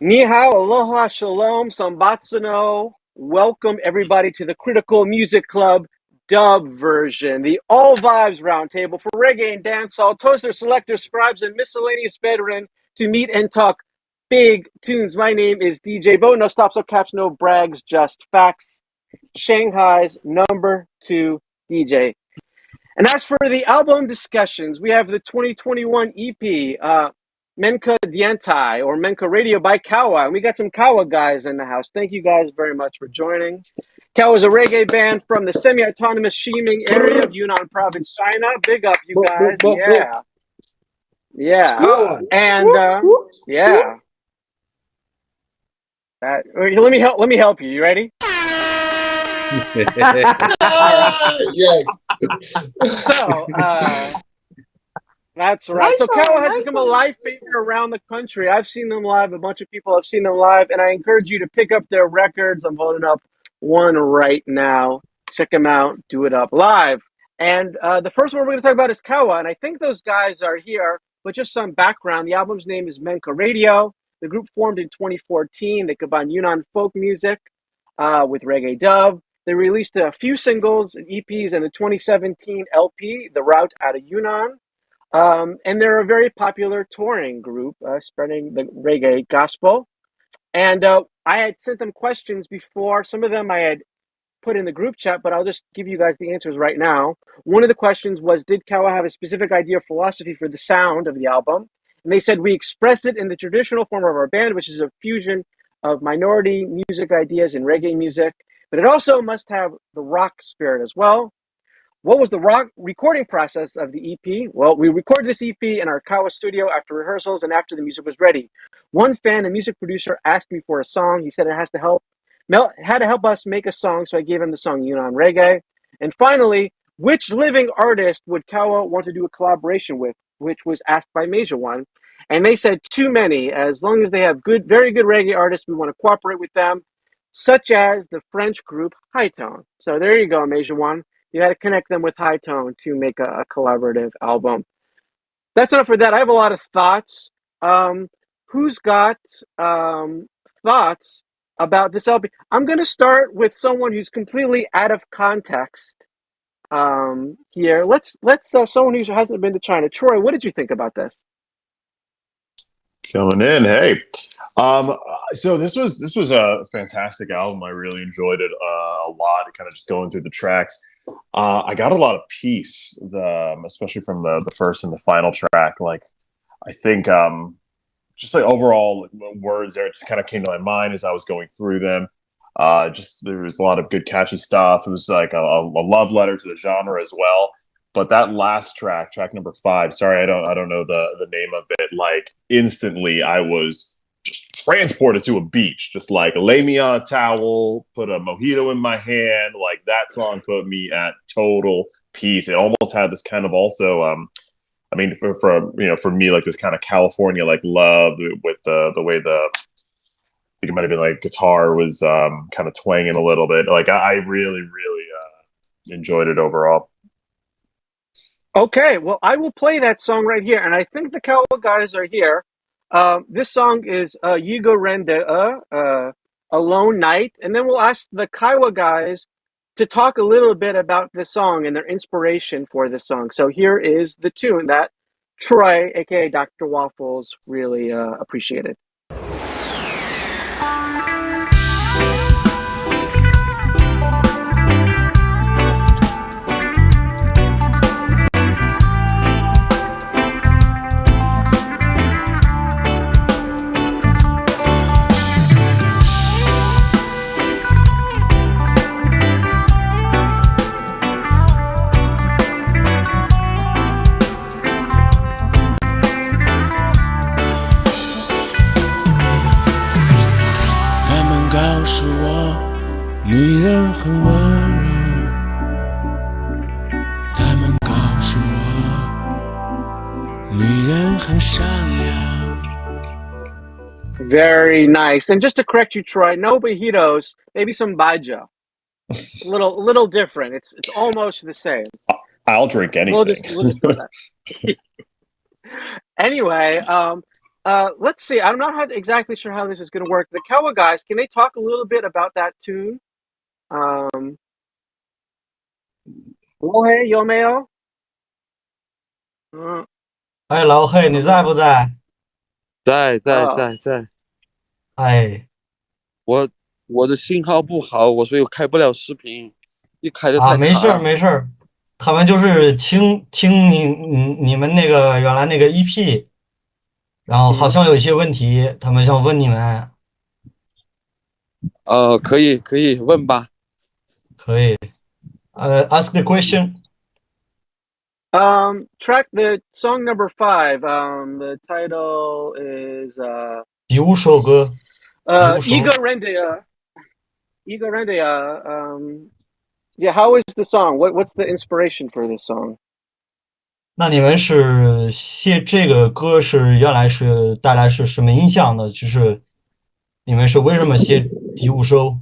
Ni hao, aloha, shalom, sambatsano. Welcome everybody to the Critical Music Club dub version, the All Vibes Roundtable for reggae and dancehall, toasters, selectors, scribes, and miscellaneous veteran to meet and talk big tunes. My name is DJ Bo. No stops, no caps, no brags, just facts. Shanghai's #2 DJ. And as for the album discussions, we have the 2021 EP, Mengka or Mengka Radio by Kawa. And we got some Kawa guys in the house. Thank you guys very much for joining. Kawa is a reggae band from the semi-autonomous Ximeng area of Yunnan province, China. Big up, you guys. Yeah. Yeah. Kawa. And yeah. Let me help you. You ready? Yes. So, that's right. So Kawa has become a live favorite around the country. I've seen them live. A bunch of people have seen them live, and I encourage you to pick up their records. I'm holding up one right now. Check them out. Do it up live. And the first one we're going to talk about is Kawa, and I think those guys are here. But just some background: the album's name is Mengka Radio. The group formed in 2014. They combine Yunnan folk music with reggae dub. They released a few singles and EPs and the 2017 LP, The Route Out of Yunnan. And they're a very popular touring group, spreading the reggae gospel. And I had sent them questions before. Some of them I had put in the group chat, but I'll just give you guys the answers right now. One of the questions was, did Kawa have a specific idea or philosophy for the sound of the album? And they said, we expressed it in the traditional form of our band, which is a fusion of minority music ideas and reggae music, but it also must have the rock spirit as well. What was the rock recording process of the EP? Well, we recorded this EP in our Kawa studio after rehearsals and after the music was ready. One fan, a music producer, asked me for a song. He said it had to help us make a song, so I gave him the song Yunnan Reggae. And finally, which living artist would Kawa want to do a collaboration with, which was asked by Major One. And they said too many. As long as they have very good reggae artists, we want to cooperate with them, such as the French group High Tone. So there you go, Major One. You had to connect them with High Tone to make a collaborative album. That's enough for that. I have a lot of thoughts. Who's got thoughts about this album? I'm going to start with someone who's completely out of context here. Let's someone who hasn't been to China. Troy, what did you think about this? Coming in, hey. Um, so this was a fantastic album. I really enjoyed it a lot. Kind of just going through the tracks. I got a lot of peace, especially from the first and the final track. Like, I think just like overall words there, it just kind of came to my mind as I was going through them. Just there was a lot of good catchy stuff. It was like a love letter to the genre as well. But that last track number 5, sorry, I don't know the name of it. Like instantly, I was just transported to a beach. Just like lay me on a towel, put a mojito in my hand. Like that song put me at total peace. It almost had this kind of also I mean, for me, like this kind of California like love with the way I think it might have been like guitar was kind of twanging a little bit. Like I really enjoyed it overall. Okay, well, I will play that song right here, and I think the Kawa guys are here. This song is Yigo Rende, Alone Night, and then we'll ask the Kawa guys to talk a little bit about the song and their inspiration for the song. So here is the tune that Troy, aka Dr. Waffles, really appreciated. 女人很温柔，她们告诉我，女人很善良。 Very nice. And just to correct you, Troy, no mojitos, maybe some baja. A little different. It's almost the same. I'll drink anything. We'll just go with that. Anyway, let's see. I'm not exactly sure how this is going to work. The Kawa guys, can they talk a little bit about that tune?有没有？哎，老黑，你在不在？在。哎，我的信号不好，所以我开不了视频，一开就太卡。没事儿没事儿，他们就是听你们那个原来那个 EP，然后好像有一些问题，他们想问你们。可以问吧。可以。Ask the question. Track the song number 5. The title is 第5首歌。Iga Rendia. Yeah, how is the song? What's the inspiration for this song? 那你们是写这个歌是原来是带来是什么影响的？就是你们是为什么写第5首？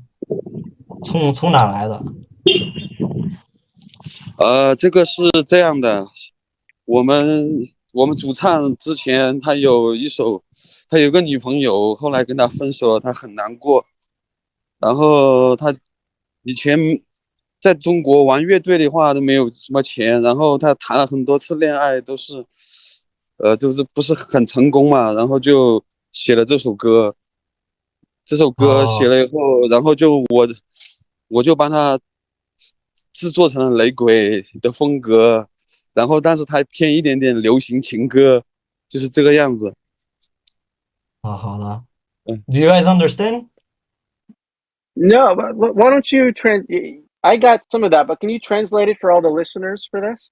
从哪来的？这个是这样的，我们主唱之前他有个女朋友，后来跟他分手了，他很难过。然后他以前在中国玩乐队的话都没有什么钱，然后他谈了很多次恋爱，都是就是不是很成功嘛，然后就写了这首歌。这首歌写了以后，然后我就帮他制作成了雷鬼的风格，然后但是它偏一点点流行情歌，就是这个样子。好的。Do you guys understand? No, but why don't you I got some of that, but can you translate it for all the listeners for this?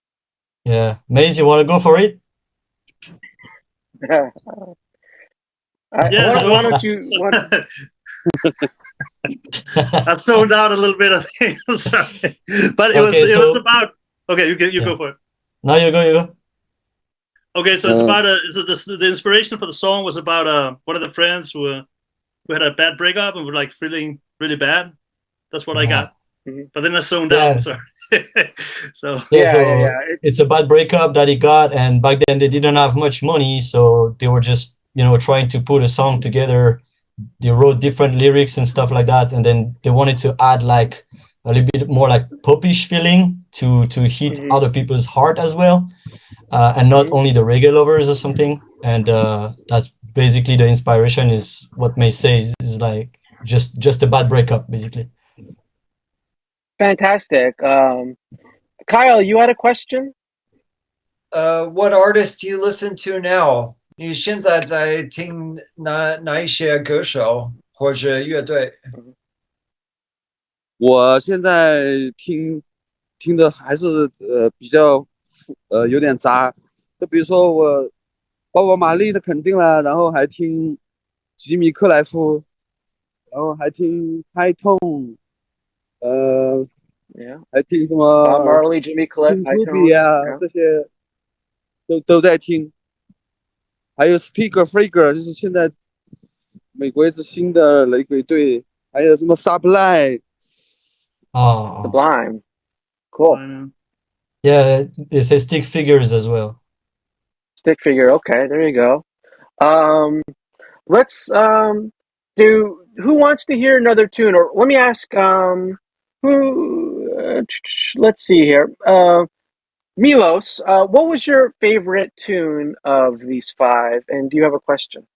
Yeah, Maze, you want to go for it? Why don't you? I zoned out a little bit. I think. I'm sorry, but it was about. Okay, you go for it. No, you go. Okay, so it's about the inspiration for the song was about one of the friends who had a bad breakup and were like feeling really bad. That's what I got. But then I zoned out. Sorry. So it's a bad breakup that he got, and back then they didn't have much money, so they were just trying to put a song together. They wrote different lyrics and stuff like that, and then they wanted to add like a little bit more like popish feeling to hit other people's heart as well, and not only the reggae lovers or something. And that's basically the inspiration. Is what May say is like just a bad breakup, basically. Fantastic. Kyle, you had a question? What artists do you listen to now? 你现在在听哪一些歌手或者乐队？我现在听的还是比较有点杂，就比如说我鲍勃马利的肯定了，然后还听吉米克莱夫，然后还听嗨痛，还听什么 Marley, Jimmy Cliff, Ruby 啊，这些都在听。还有 Speaker Frager， 就是现在美国一支新的雷鬼队，还有什么 Sublime。Sublime. Cool. Yeah, it says Stick Figures as well. Stick Figure. Okay, there you go. Let's who wants to hear another tune? Or let me ask let's see here. Milos, what was your favorite tune of these 5? And do you have a question?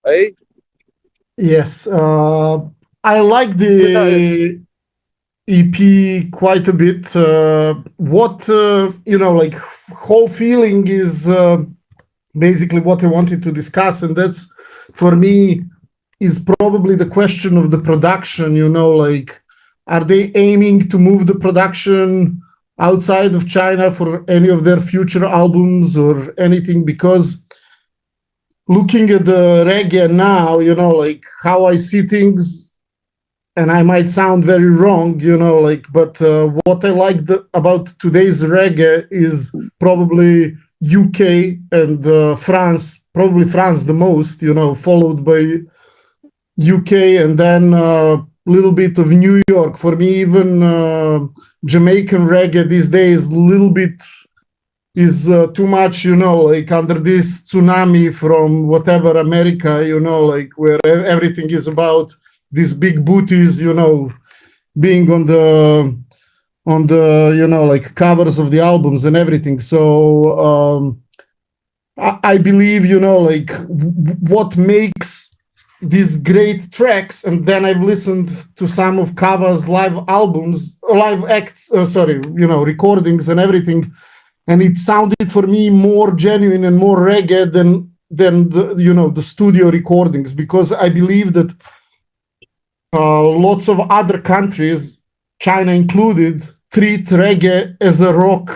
Hey? Yes, I like the EP quite a bit. What like whole feeling is basically what I wanted to discuss, and that's for me is probably the question of the production. Like, are they aiming to move the production outside of China for any of their future albums or anything? Because looking at the reggae now, like how I see things, and I might sound very wrong, but what I like about today's reggae is probably UK and France, probably France the most, followed by UK, and then little bit of New York. For me, even Jamaican reggae these days, a little bit is too much, like under this tsunami from whatever America, like where everything is about these big booties, being on the like covers of the albums and everything. So I believe, like what makes these great tracks, and then I've listened to some of Kawa's live recordings and everything, and it sounded for me more genuine and more reggae than the studio recordings, because I believe that lots of other countries, China included, treat reggae as a rock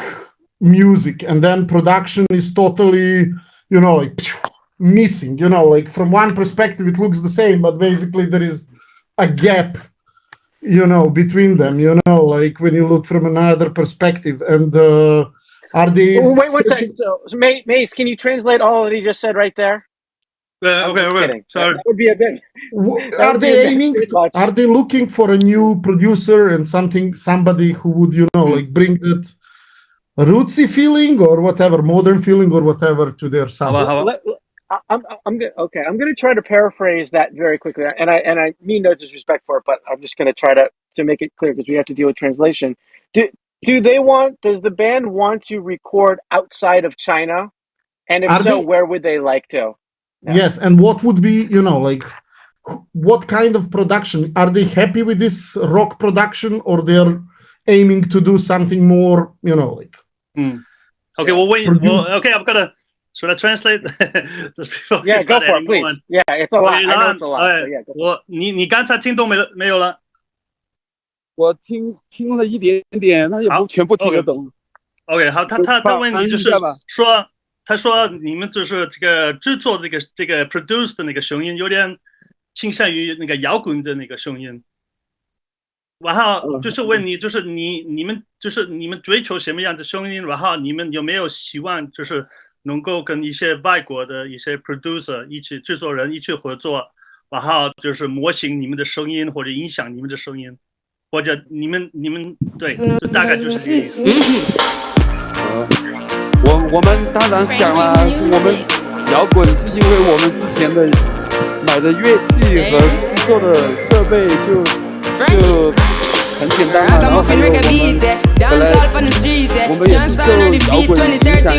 music, and then production is totally, like missing. Like from one perspective it looks the same, but basically there is a gap, between them. Like when you look from another perspective, and are they? Wait one second. So Mace, can you translate all that he just said right there? Okay. Kidding. Sorry. That would be a bit. Are they aiming? Are they looking for a new producer and somebody who would, like bring that rootsy feeling or whatever, modern feeling or whatever to their sound? I'm gonna try to paraphrase that very quickly, and I mean no disrespect for it, but I'm just gonna try to make it clear because we have to deal with translation. Does the band want to record outside of China? And if so, where would they like to? Yeah. Yes, and what would be, like, what kind of production? Are they happy with this rock production, or they're aiming to do something more, like? Okay, I'm gonna. Should I translate? Yeah, go for it, please. Yeah, it's a lot. I know it's a lot. So yeah, 你刚才听懂没有了？我听了一点点，他也不全部听得懂。OK， 好，他问题就是说，他说你们就是这个制作这个 produce 的那个声音有点倾向于那个摇滚的那个声音，然后就是问你，就是你们追求什么样的声音？然后你们有没有希望就是能够跟一些外国的一些 producer 一起制作人一起合作，然后就是模型你们的声音或者影响你们的声音，或者你们对，就大概就是这个意思。我们当然想了，我们摇滚是因为我们之前的买的乐器和制作的设备就很简单嘛，然后还有我们本来我们也是受摇滚影响的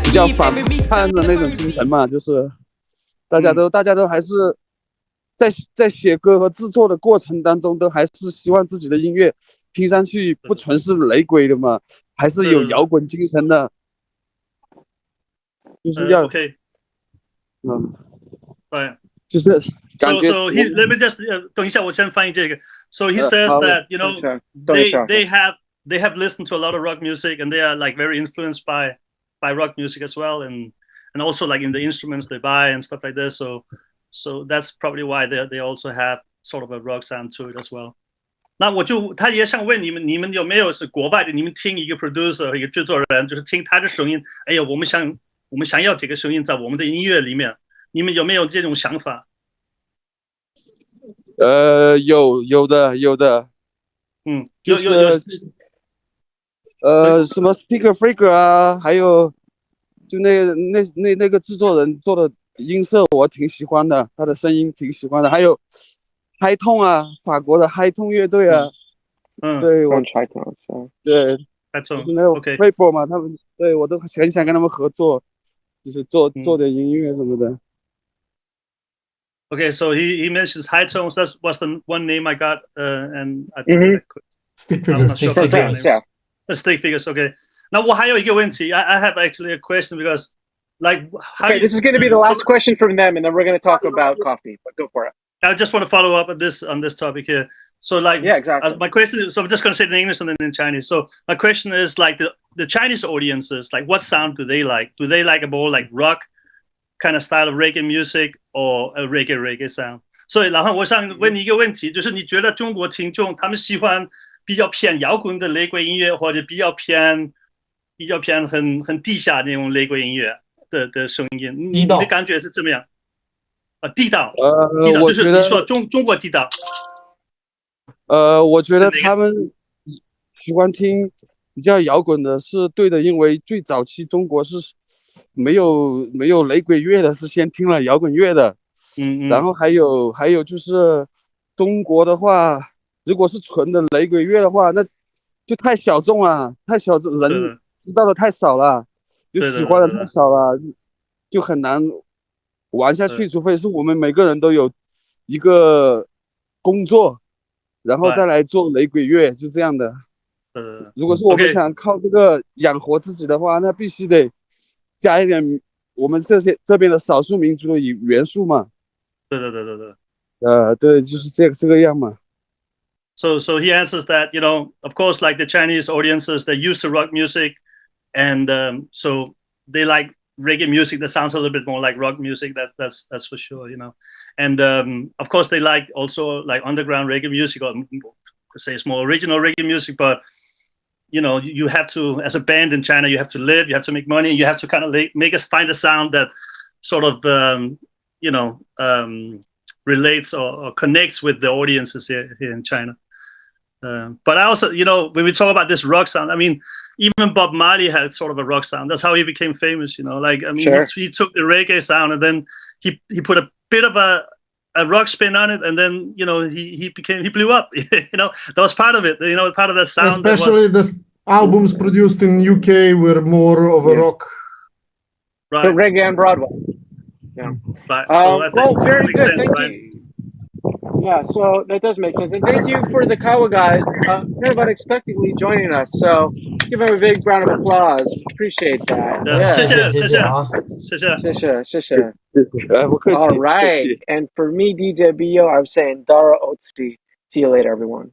比较反叛的那种精神嘛，就是大家都还是在写歌和制作的过程当中，都还是希望自己的音乐听上去不纯是雷鬼的嘛，还是有摇滚精神的，就是要OK， 对。就是 So let me just 等一下，我先翻译这个。So he says that they have listened to a lot of rock music and they are like very influenced by rock music as well, and also like in the instruments they buy and stuff like this. So that's probably why they also have sort of a rock sound to it as well. 那他也想问你们有没有是国外的？你们听一个 producer 一个制作人，就是听他的声音，哎呀，我们想要这个声音在我们的音乐里面。你们有没有这种想法？有的，就是什么 Sticker Freaker 啊，还有就那个制作人做的音色我挺喜欢的，他的声音挺喜欢的，还有嗨痛啊，法国的嗨痛乐队啊，对我对就是那种 Paper 嘛，他们对我都很想跟他们合作，就是做点音乐什么的。Okay, so he mentions high tones. That was the one name I got, and I think Stick Figures. Stick Figures. Okay. Now, I have a question. I have actually a question because, like, this is going to be the last question from them, and then we're going to talk about coffee. But go for it. I just want to follow up on this topic here. So, like, yeah, exactly. My question is, so I'm just going to say it in English and then in Chinese. So, my question is, like, the Chinese audiences, like, what sound do they like? Do they like a more like rock kind of style of reggae music or a reggae sound? 所以然后我想问你一个问题，就是你觉得中国听众他们喜欢比较偏摇滚的雷鬼音乐，或者比较偏很地下那种雷鬼音乐的声音？你的感觉是怎么样？地道，就是你说中国地道。我觉得他们喜欢听比较摇滚的是对的，因为最早期中国是没有雷鬼乐的，是先听了摇滚乐的。然后还有就是中国的话，如果是纯的雷鬼乐的话，那就太小众了，太小众，人知道的太少了，就喜欢的太少了，就很难玩下去，除非是我们每个人都有一个工作，然后再来做雷鬼乐，就这样的。如果是我们想靠这个养活自己的话，那必须得加一点我们这边的少数民族的元素嘛。对，就是这个样嘛。So he answers that, you know, of course, like the Chinese audiences, they're used to rock music, and so they like reggae music that sounds a little bit more like rock music. That's for sure, you know. And of course, they like also like underground reggae music, or say it's more original reggae music. But you know, you have to, as a band in China, you have to live, you have to make money, and you have to kind of make us find a sound that sort of relates or connects with the audiences here in China. But I also, you know, when we talk about this rock sound, I mean, even Bob Marley had sort of a rock sound. That's how he became famous, you know. Like, I mean, he took the reggae sound and then he put a bit of a rock spin on it, and then, you know, he blew up. You know, that was part of it. You know, part of that sound. Especially the albums produced in UK were more of a rock. Right. So reggae on Broadway. Yeah. Right. So I think very makes good. sense, Thank right? you. Yeah, so that does make sense. And thank you for the Kawa guys kind of unexpectedly joining us. So give them a big round of applause. Appreciate that. Yeah. All right. And for me, DJ BO, I'm saying Dara Otsi. See you later, everyone.